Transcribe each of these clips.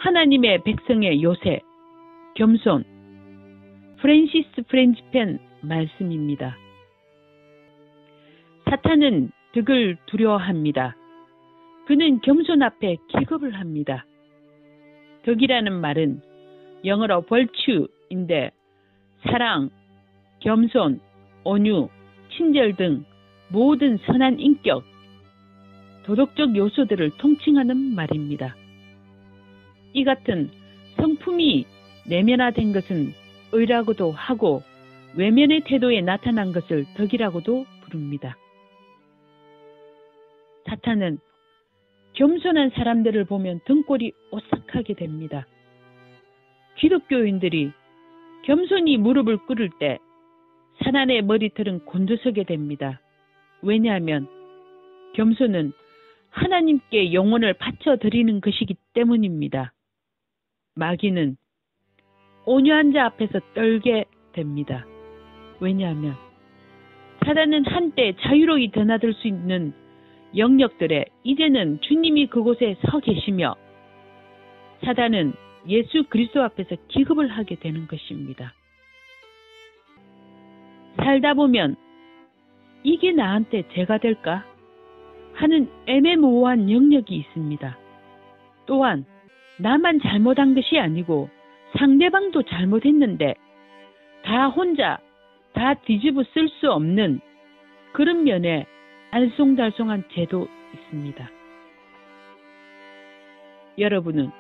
하나님의 백성의 요새, 겸손, 프랜시스 프렌치펜 말씀입니다. 사탄은 덕을 두려워합니다. 그는 겸손 앞에 기겁을 합니다. 덕이라는 말은 영어로 virtue인데 사랑, 겸손, 온유, 친절 등 모든 선한 인격, 도덕적 요소들을 통칭하는 말입니다. 이 같은 성품이 내면화된 것은 의라고도 하고 외면의 태도에 나타난 것을 덕이라고도 부릅니다. 사탄은 겸손한 사람들을 보면 등골이 오싹하게 됩니다. 기독교인들이 겸손히 무릎을 꿇을 때 사단의 머리털은 곤두서게 됩니다. 왜냐하면 겸손은 하나님께 영혼을 바쳐드리는 것이기 때문입니다. 마귀는 온유한 자 앞에서 떨게 됩니다. 왜냐하면 사단은 한때 자유로이 드나들 수 있는 영역들에 이제는 주님이 그곳에 서 계시며 사단은 예수 그리스도 앞에서 기겁을 하게 되는 것입니다. 살다 보면 이게 나한테 죄가 될까 하는 애매모호한 영역이 있습니다. 또한 나만 잘못한 것이 아니고 상대방도 잘못했는데 다 혼자 다 뒤집어 쓸 수 없는 그런 면에 알쏭달쏭한 죄도 있습니다. 여러분은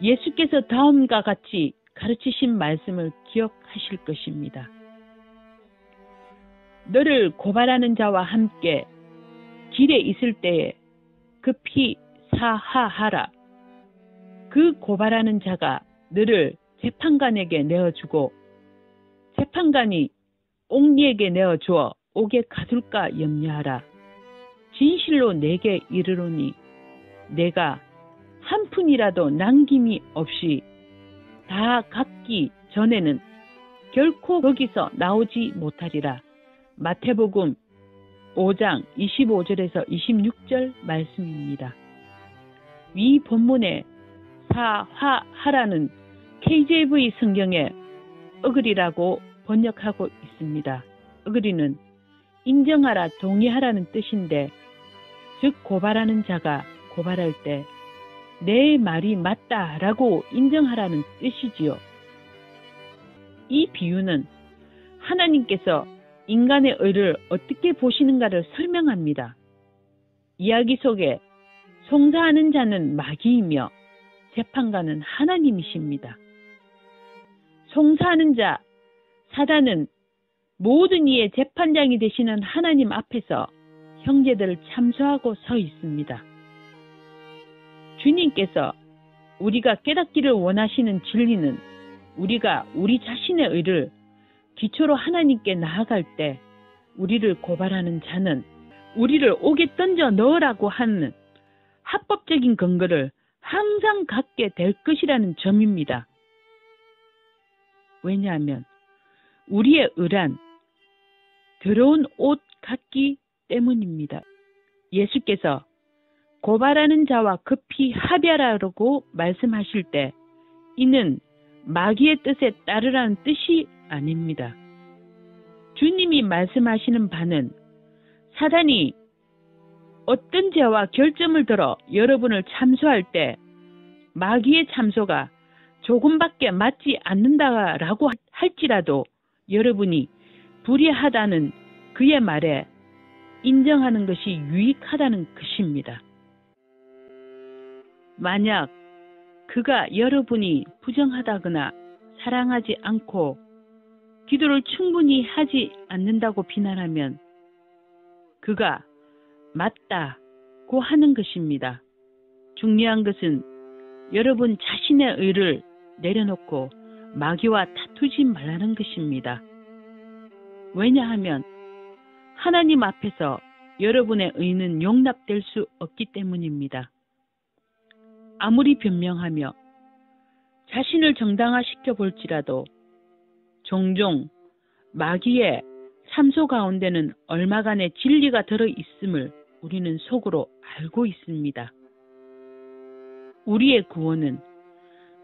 예수께서 다음과 같이 가르치신 말씀을 기억하실 것입니다. 너를 고발하는 자와 함께 길에 있을 때에 급히 사하하라. 그 고발하는 자가 너를 재판관에게 내어주고 재판관이 옥리에게 내어주어 옥에 가둘까 염려하라. 진실로 내게 이르노니 내가 한 푼이라도 남김이 없이 다 갚기 전에는 결코 거기서 나오지 못하리라. 마태복음 5장 25절에서 26절 말씀입니다. 위 본문에 사화하라는 KJV 성경에 어그리라고 번역하고 있습니다. 어그리는 인정하라, 동의하라는 뜻인데 즉 고발하는 자가 고발할 때 내 말이 맞다라고 인정하라는 뜻이지요. 이 비유는 하나님께서 인간의 의를 어떻게 보시는가를 설명합니다. 이야기 속에 송사하는 자는 마귀이며 재판관은 하나님이십니다. 송사하는 자, 사단은 모든 이의 재판장이 되시는 하나님 앞에서 형제들을 참소하고 서 있습니다. 주님께서 우리가 깨닫기를 원하시는 진리는 우리가 우리 자신의 의를 기초로 하나님께 나아갈 때 우리를 고발하는 자는 우리를 옥에 던져 넣으라고 하는 합법적인 근거를 항상 갖게 될 것이라는 점입니다. 왜냐하면 우리의 의란 더러운 옷 같기 때문입니다. 예수께서 고발하는 자와 급히 합의하라고 말씀하실 때 이는 마귀의 뜻에 따르라는 뜻이 아닙니다. 주님이 말씀하시는 바는 사단이 어떤 죄와 결점을 들어 여러분을 참소할 때 마귀의 참소가 조금밖에 맞지 않는다라고 할지라도 여러분이 불의하다는 그의 말에 인정하는 것이 유익하다는 것입니다. 만약 그가 여러분이 부정하다거나 사랑하지 않고 기도를 충분히 하지 않는다고 비난하면 그가 맞다고 하는 것입니다. 중요한 것은 여러분 자신의 의를 내려놓고 마귀와 다투지 말라는 것입니다. 왜냐하면 하나님 앞에서 여러분의 의는 용납될 수 없기 때문입니다. 아무리 변명하며 자신을 정당화시켜 볼지라도 종종 마귀의 참소 가운데는 얼마간의 진리가 들어있음을 우리는 속으로 알고 있습니다. 우리의 구원은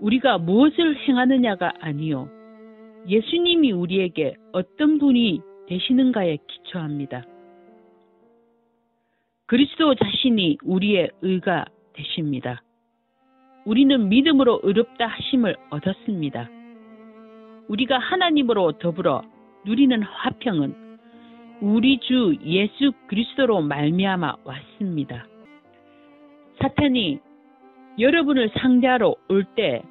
우리가 무엇을 행하느냐가 아니요 예수님이 우리에게 어떤 분이 되시는가에 기초합니다. 그리스도 자신이 우리의 의가 되십니다. 우리는 믿음으로 의롭다 하심을 얻었습니다. 우리가 하나님으로 더불어 누리는 화평은 우리 주 예수 그리스도로 말미암아 왔습니다. 사탄이 여러분을 상대하러 올 때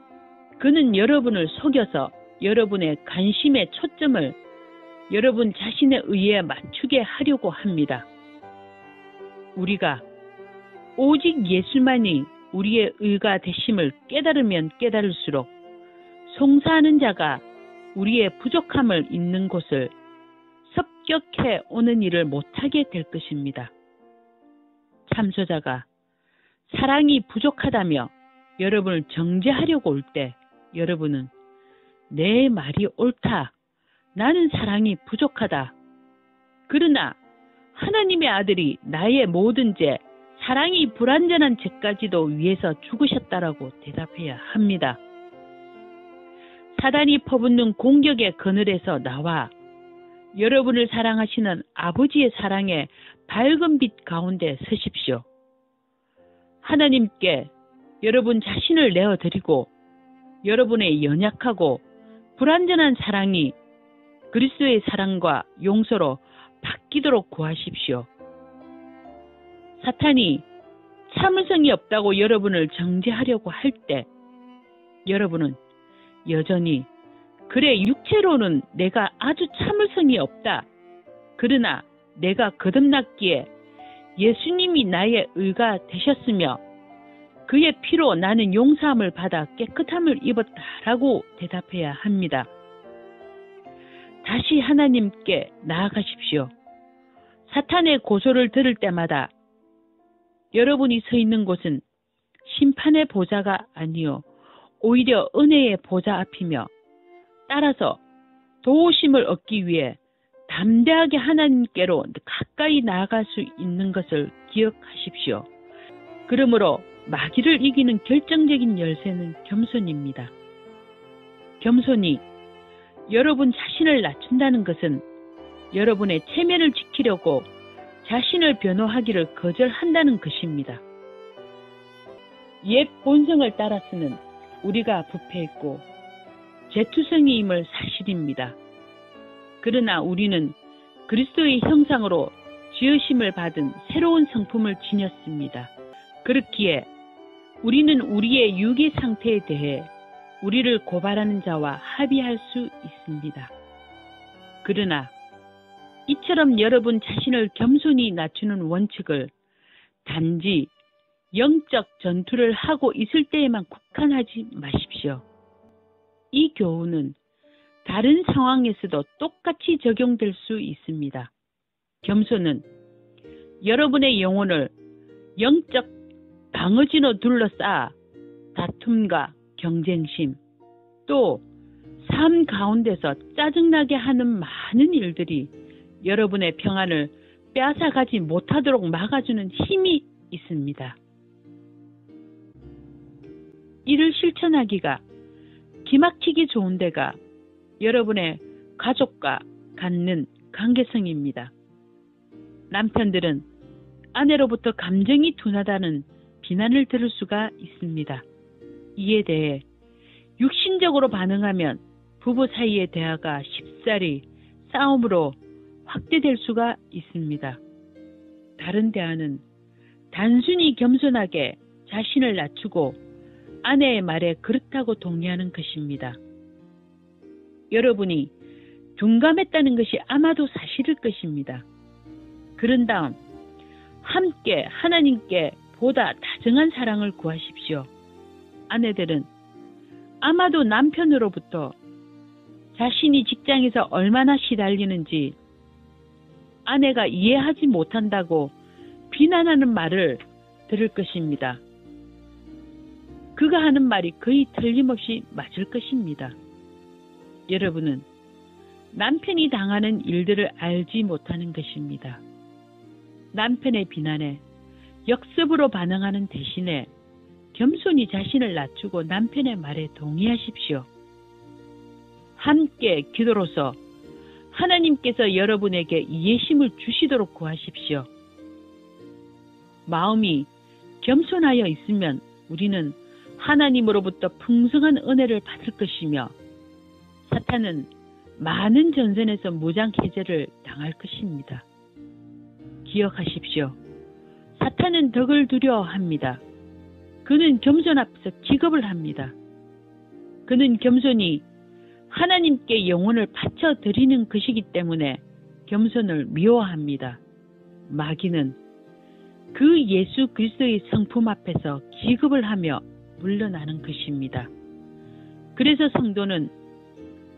그는 여러분을 속여서 여러분의 관심의 초점을 여러분 자신의 의에 맞추게 하려고 합니다. 우리가 오직 예수만이 우리의 의가 되심을 깨달으면 깨달을수록 송사하는 자가 우리의 부족함을 있는 곳을 섭격해 오는 일을 못하게 될 것입니다. 참소자가 사랑이 부족하다며 여러분을 정죄하려고 올 때 여러분은 내 말이 옳다. 나는 사랑이 부족하다. 그러나 하나님의 아들이 나의 모든 죄, 사랑이 불완전한 죄까지도 위해서 죽으셨다라고 대답해야 합니다. 사단이 퍼붓는 공격의 그늘에서 나와 여러분을 사랑하시는 아버지의 사랑의 밝은 빛 가운데 서십시오. 하나님께 여러분 자신을 내어드리고 여러분의 연약하고 불완전한 사랑이 그리스도의 사랑과 용서로 바뀌도록 구하십시오. 사탄이 참을성이 없다고 여러분을 정죄하려고 할 때 여러분은 여전히 그래 육체로는 내가 아주 참을성이 없다. 그러나 내가 거듭났기에 예수님이 나의 의가 되셨으며 그의 피로 나는 용서함을 받아 깨끗함을 입었다라고 대답해야 합니다. 다시 하나님께 나아가십시오. 사탄의 고소를 들을 때마다 여러분이 서 있는 곳은 심판의 보좌가 아니요 오히려 은혜의 보좌 앞이며 따라서 도우심을 얻기 위해 담대하게 하나님께로 가까이 나아갈 수 있는 것을 기억하십시오. 그러므로 마귀를 이기는 결정적인 열쇠는 겸손입니다. 겸손이 여러분 자신을 낮춘다는 것은 여러분의 체면을 지키려고 자신을 변호하기를 거절한다는 것입니다. 옛 본성을 따라서는 우리가 부패했고 죄투성이임을 사실입니다. 그러나 우리는 그리스도의 형상으로 지으심을 받은 새로운 성품을 지녔습니다. 그렇기에 우리는 우리의 유기 상태에 대해 우리를 고발하는 자와 합의할 수 있습니다. 그러나 이처럼 여러분 자신을 겸손히 낮추는 원칙을 단지 영적 전투를 하고 있을 때에만 국한하지 마십시오. 이 교훈은 다른 상황에서도 똑같이 적용될 수 있습니다. 겸손은 여러분의 영혼을 영적 방어진으로 둘러싸아 다툼과 경쟁심, 또 삶 가운데서 짜증나게 하는 많은 일들이 여러분의 평안을 빼앗아가지 못하도록 막아주는 힘이 있습니다. 이를 실천하기가 기막히기 좋은 데가 여러분의 가족과 갖는 관계성입니다. 남편들은 아내로부터 감정이 둔하다는 비난을 들을 수가 있습니다. 이에 대해 육신적으로 반응하면 부부 사이의 대화가 쉽사리 싸움으로 확대될 수가 있습니다. 다른 대화는 단순히 겸손하게 자신을 낮추고 아내의 말에 그렇다고 동의하는 것입니다. 여러분이 둔감했다는 것이 아마도 사실일 것입니다. 그런 다음 함께 하나님께 보다 다정한 사랑을 구하십시오. 아내들은 아마도 남편으로부터 자신이 직장에서 얼마나 시달리는지 아내가 이해하지 못한다고 비난하는 말을 들을 것입니다. 그가 하는 말이 거의 틀림없이 맞을 것입니다. 여러분은 남편이 당하는 일들을 알지 못하는 것입니다. 남편의 비난에 역습으로 반응하는 대신에 겸손히 자신을 낮추고 남편의 말에 동의하십시오. 함께 기도로서 하나님께서 여러분에게 이해심을 주시도록 구하십시오. 마음이 겸손하여 있으면 우리는 하나님으로부터 풍성한 은혜를 받을 것이며 사탄은 많은 전선에서 무장해제를 당할 것입니다. 기억하십시오. 사탄은 덕을 두려워합니다. 그는 겸손 앞에서 기겁을 합니다. 그는 겸손히 하나님께 영혼을 바쳐드리는 것이기 때문에 겸손을 미워합니다. 마귀는 그 예수 그리스도의 성품 앞에서 기겁을 하며 물러나는 것입니다. 그래서 성도는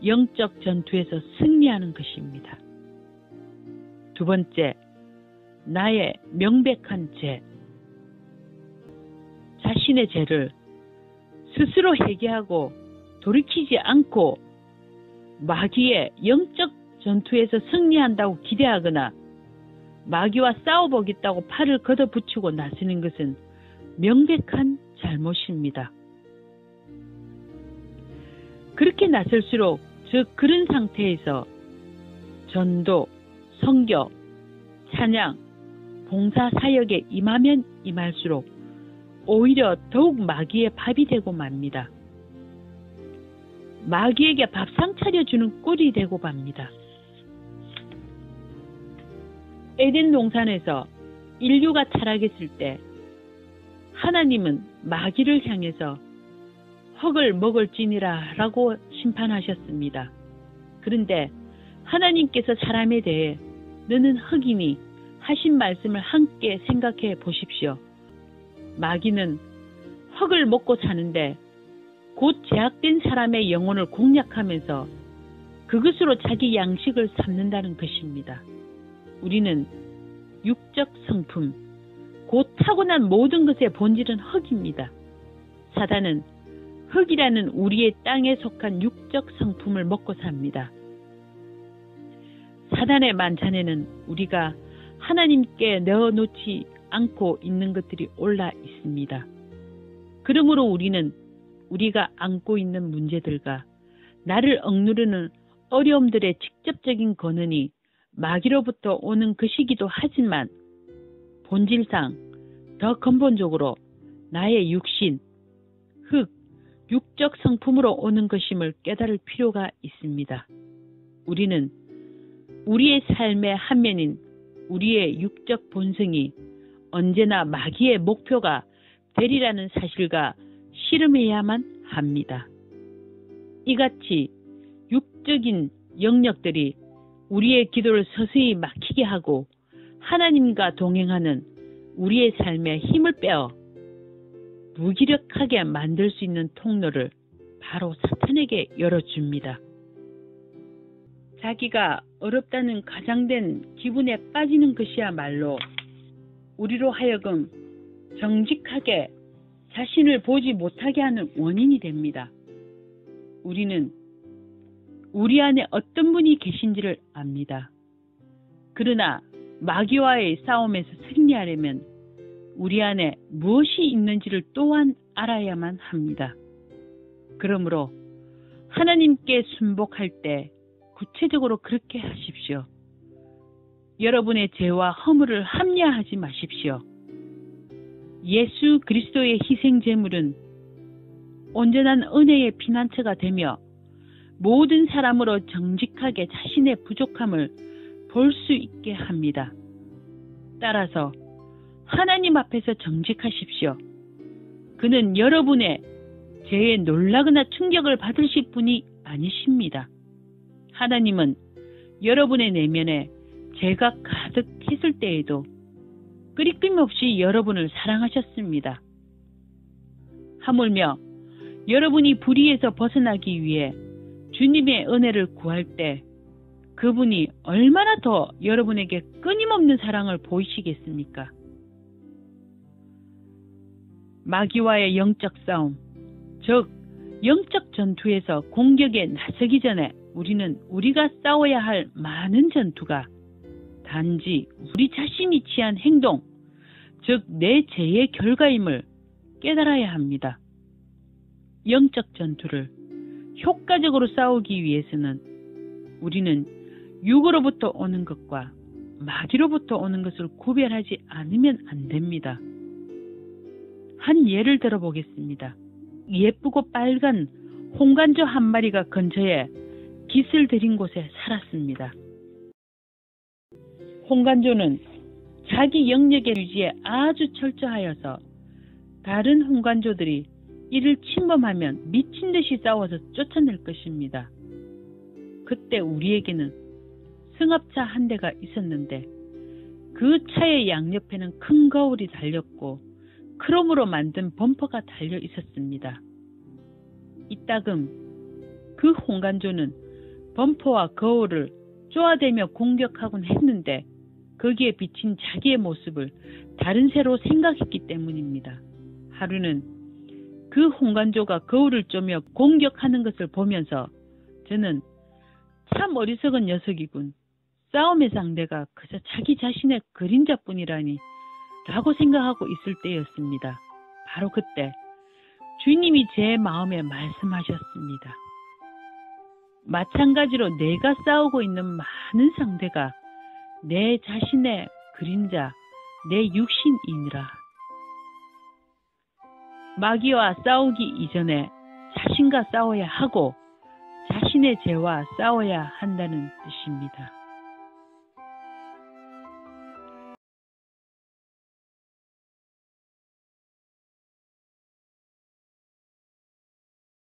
영적 전투에서 승리하는 것입니다. 두 번째, 나의 명백한 죄. 자신의 죄를 스스로 회개하고 돌이키지 않고 마귀의 영적 전투에서 승리한다고 기대하거나 마귀와 싸워보겠다고 팔을 걷어붙이고 나서는 것은 명백한 잘못입니다. 그렇게 나설수록 즉 그런 상태에서 전도, 선교, 찬양, 봉사 사역에 임하면 임할수록 오히려 더욱 마귀의 밥이 되고 맙니다. 마귀에게 밥상 차려주는 꼴이 되고 맙니다. 에덴 동산에서 인류가 타락했을 때 하나님은 마귀를 향해서 흙을 먹을지니라 라고 심판하셨습니다. 그런데 하나님께서 사람에 대해 너는 흙이니 하신 말씀을 함께 생각해 보십시오. 마귀는 흙을 먹고 사는데 곧 제약된 사람의 영혼을 공략하면서 그것으로 자기 양식을 삼는다는 것입니다. 우리는 육적 성품, 곧 타고난 모든 것의 본질은 흙입니다. 사단은 흙이라는 우리의 땅에 속한 육적 성품을 먹고 삽니다. 사단의 만찬에는 우리가 하나님께 넣어놓지 않고 있는 것들이 올라 있습니다. 그러므로 우리는 우리가 안고 있는 문제들과 나를 억누르는 어려움들의 직접적인 근원이 마귀로부터 오는 것이기도 하지만 본질상 더 근본적으로 나의 육신, 흙, 육적 성품으로 오는 것임을 깨달을 필요가 있습니다. 우리는 우리의 삶의 한 면인 우리의 육적 본성이 언제나 마귀의 목표가 되리라는 사실과 실험해야만 합니다. 이같이 육적인 영역들이 우리의 기도를 서서히 막히게 하고 하나님과 동행하는 우리의 삶에 힘을 빼어 무기력하게 만들 수 있는 통로를 바로 사탄에게 열어줍니다. 자기가 어렵다는 가장된 기분에 빠지는 것이야말로 우리로 하여금 정직하게 자신을 보지 못하게 하는 원인이 됩니다. 우리는 우리 안에 어떤 분이 계신지를 압니다. 그러나 마귀와의 싸움에서 승리하려면 우리 안에 무엇이 있는지를 또한 알아야만 합니다. 그러므로 하나님께 순복할 때 구체적으로 그렇게 하십시오. 여러분의 죄와 허물을 합리화하지 마십시오. 예수 그리스도의 희생 제물은 온전한 은혜의 피난처가 되며 모든 사람으로 정직하게 자신의 부족함을 볼 수 있게 합니다. 따라서 하나님 앞에서 정직하십시오. 그는 여러분의 죄에 놀라거나 충격을 받으실 분이 아니십니다. 하나님은 여러분의 내면에 죄가 가득했을 때에도 끊임없이 여러분을 사랑하셨습니다. 하물며 여러분이 불의에서 벗어나기 위해 주님의 은혜를 구할 때 그분이 얼마나 더 여러분에게 끊임없는 사랑을 보이시겠습니까? 마귀와의 영적 싸움, 즉 영적 전투에서 공격에 나서기 전에 우리는 우리가 싸워야 할 많은 전투가 단지 우리 자신이 취한 행동, 즉 내 죄의 결과임을 깨달아야 합니다. 영적 전투를 효과적으로 싸우기 위해서는 우리는 육으로부터 오는 것과 마귀로부터 오는 것을 구별하지 않으면 안 됩니다. 한 예를 들어보겠습니다. 예쁘고 빨간 홍간조 한 마리가 근처에 깃을 들인 곳에 살았습니다. 홍간조는 자기 영역의 유지에 아주 철저하여서 다른 홍간조들이 이를 침범하면 미친 듯이 싸워서 쫓아낼 것입니다. 그때 우리에게는 승합차 한 대가 있었는데 그 차의 양옆에는 큰 거울이 달렸고 크롬으로 만든 범퍼가 달려 있었습니다. 이따금 그 홍간조는 범퍼와 거울을 쪼아대며 공격하곤 했는데 거기에 비친 자기의 모습을 다른 새로 생각했기 때문입니다. 하루는 그 홍간조가 거울을 쪼며 공격하는 것을 보면서 저는 참 어리석은 녀석이군. 싸움의 상대가 그저 자기 자신의 그림자뿐이라니 라고 생각하고 있을 때였습니다. 바로 그때 주님이 제 마음에 말씀하셨습니다. 마찬가지로 내가 싸우고 있는 많은 상대가 내 자신의 그림자, 내 육신이니라. 마귀와 싸우기 이전에 자신과 싸워야 하고 자신의 죄와 싸워야 한다는 뜻입니다.